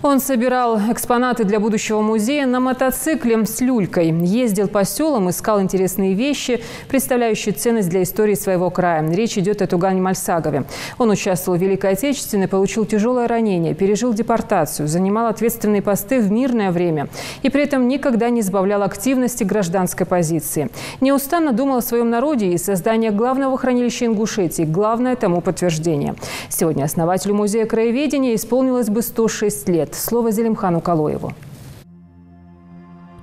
Он собирал экспонаты для будущего музея на мотоцикле с люлькой. Ездил по селам, искал интересные вещи, представляющие ценность для истории своего края. Речь идет о Тугане Мальсагове. Он участвовал в Великой Отечественной, получил тяжелое ранение, пережил депортацию, занимал ответственные посты в мирное время и при этом никогда не сбавлял активности гражданской позиции. Неустанно думал о своем народе, и создание главного хранилища Ингушетии – главное тому подтверждение. Сегодня основателю музея краеведения исполнилось бы 106 лет. Слово Зелимхану Калоеву.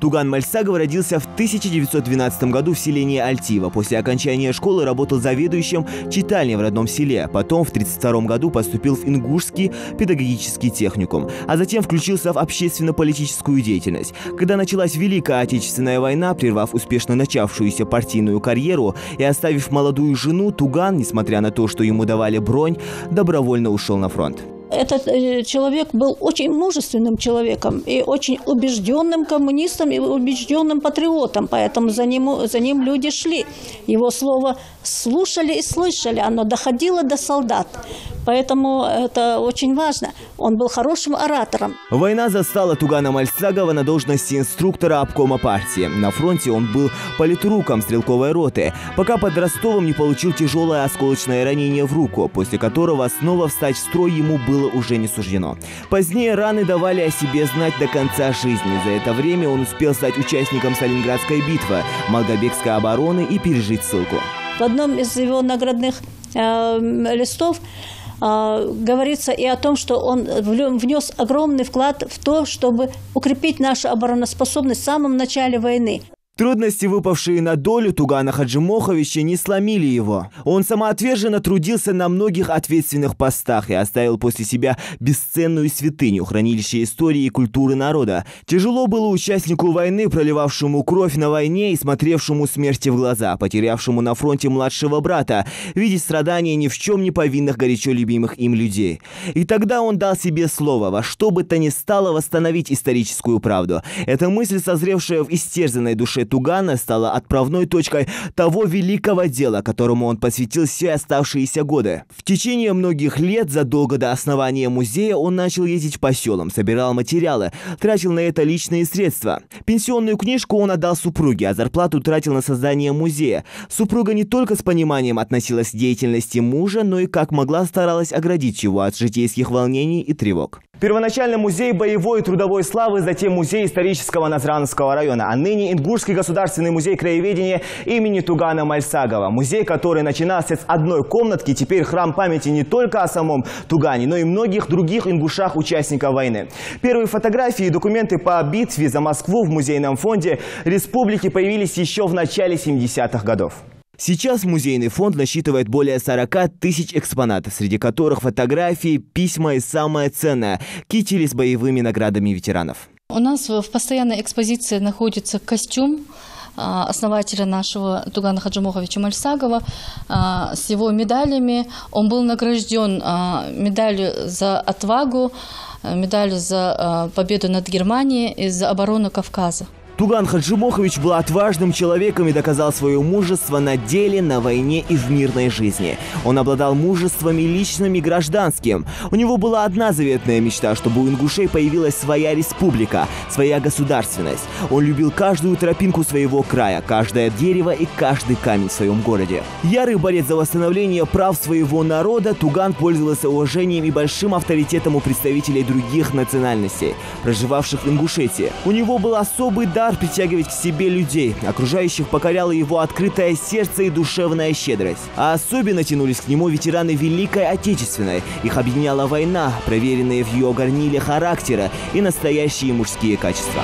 Туган Мальсагов родился в 1912 году в селении Альтива. После окончания школы работал заведующим читальней в родном селе. Потом в 1932 году поступил в Ингушский педагогический техникум, а затем включился в общественно-политическую деятельность. Когда началась Великая Отечественная война, прервав успешно начавшуюся партийную карьеру и оставив молодую жену, Туган, несмотря на то, что ему давали бронь, добровольно ушел на фронт. Этот человек был очень мужественным человеком и очень убежденным коммунистом и убежденным патриотом, поэтому за ним люди шли. Его слово слушали и слышали, оно доходило до солдат. Поэтому это очень важно. Он был хорошим оратором. Война застала Тугана Мальсагова на должности инструктора обкома партии. На фронте он был политруком стрелковой роты, пока под Ростовом не получил тяжелое осколочное ранение в руку, после которого снова встать в строй ему было уже не суждено. Позднее раны давали о себе знать до конца жизни. За это время он успел стать участником Сталинградской битвы, Малгобекской обороны и пережить ссылку. В одном из его наградных листов говорится и о том, что он внес огромный вклад в то, чтобы укрепить нашу обороноспособность в самом начале войны. Трудности, выпавшие на долю Тугана Хаджимоховича, не сломили его. Он самоотверженно трудился на многих ответственных постах и оставил после себя бесценную святыню, хранилище истории и культуры народа. Тяжело было участнику войны, проливавшему кровь на войне и смотревшему смерти в глаза, потерявшему на фронте младшего брата, видеть страдания ни в чем не повинных горячо любимых им людей. И тогда он дал себе слово во что бы то ни стало восстановить историческую правду. Эта мысль, созревшая в истерзанной душе Тугана, стала отправной точкой того великого дела, которому он посвятил все оставшиеся годы. В течение многих лет, задолго до основания музея, он начал ездить по селам, собирал материалы, тратил на это личные средства. Пенсионную книжку он отдал супруге, а зарплату тратил на создание музея. Супруга не только с пониманием относилась к деятельности мужа, но и как могла старалась оградить его от житейских волнений и тревог. Первоначально музей боевой и трудовой славы, затем музей исторического Назрановского района, а ныне Ингушский государственный музей краеведения имени Тугана Мальсагова. Музей, который начинался с одной комнатки, теперь храм памяти не только о самом Тугане, но и многих других ингушах участников войны. Первые фотографии и документы по битве за Москву в музейном фонде республики появились еще в начале 70-х годов. Сейчас музейный фонд насчитывает более 40 тысяч экспонатов, среди которых фотографии, письма и самое ценное – кители с боевыми наградами ветеранов. У нас в постоянной экспозиции находится костюм основателя нашего Тугана Хаджимоховича Мальсагова с его медалями. Он был награжден медалью за отвагу, медалью за победу над Германией и за оборону Кавказа. Туган Хаджимохович был отважным человеком и доказал свое мужество на деле, на войне и в мирной жизни. Он обладал мужеством и личным, и гражданским. У него была одна заветная мечта, чтобы у ингушей появилась своя республика, своя государственность. Он любил каждую тропинку своего края, каждое дерево и каждый камень в своем городе. Ярый борец за восстановление прав своего народа, Туган пользовался уважением и большим авторитетом у представителей других национальностей, проживавших в Ингушетии. У него был особый дар притягивать к себе людей. Окружающих покоряло его открытое сердце и душевная щедрость. А особенно тянулись к нему ветераны Великой Отечественной. Их объединяла война, проверенные в ее горниле характера и настоящие мужские качества.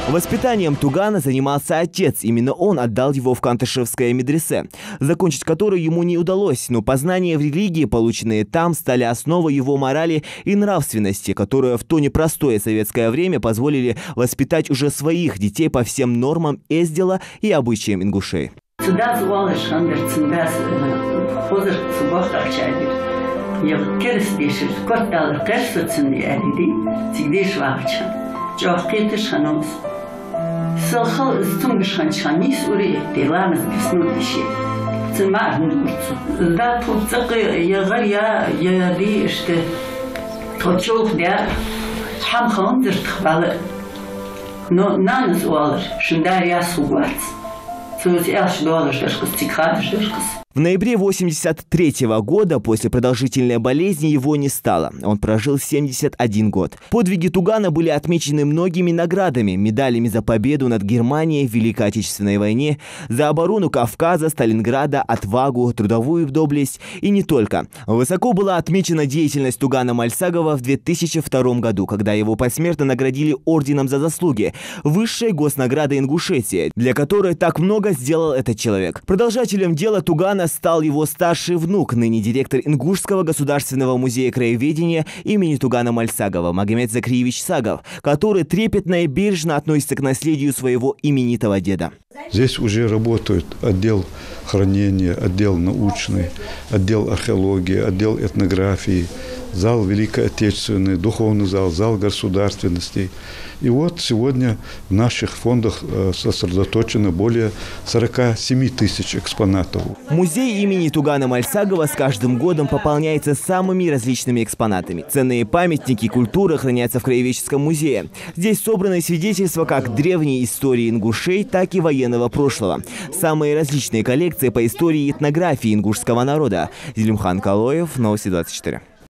Воспитанием Тугана занимался отец. Именно он отдал его в Кантышевское медресе, закончить которое ему не удалось, но познания в религии, полученные там, стали основой его морали и нравственности, которые в то непростое советское время позволили воспитать уже своих детей по всем нормам эздела и обычаям ингушей. Сылхал истумгышхан чанис ури деланыз писнудиши. В ноябре 1983 года после продолжительной болезни его не стало. Он прожил 71 год. Подвиги Тугана были отмечены многими наградами, медалями за победу над Германией в Великой Отечественной войне, за оборону Кавказа, Сталинграда, отвагу, трудовую доблесть и не только. Высоко была отмечена деятельность Тугана Мальсагова в 2002 году, когда его посмертно наградили орденом за заслуги, высшей госнаградой Ингушетии, для которой так много сделал этот человек. Продолжателем дела Тугана стал его старший внук, ныне директор Ингушского государственного музея краеведения имени Тугана Мальсагова Магомед Закриевич Сагов, который трепетно и бережно относится к наследию своего именитого деда. Здесь уже работают отдел хранения, отдел научный, отдел археологии, отдел этнографии, зал Великой Отечественной, духовный зал государственностей. И вот сегодня в наших фондах сосредоточено более 47 тысяч экспонатов. Музей имени Тугана Мальсагова с каждым годом пополняется самыми различными экспонатами. Ценные памятники культуры хранятся в Краеведческом музее. Здесь собраны свидетельства как древней истории ингушей, так и военного прошлого. Самые различные коллекции по истории и этнографии ингушского народа. Зелимхан Калоев, Новости 24.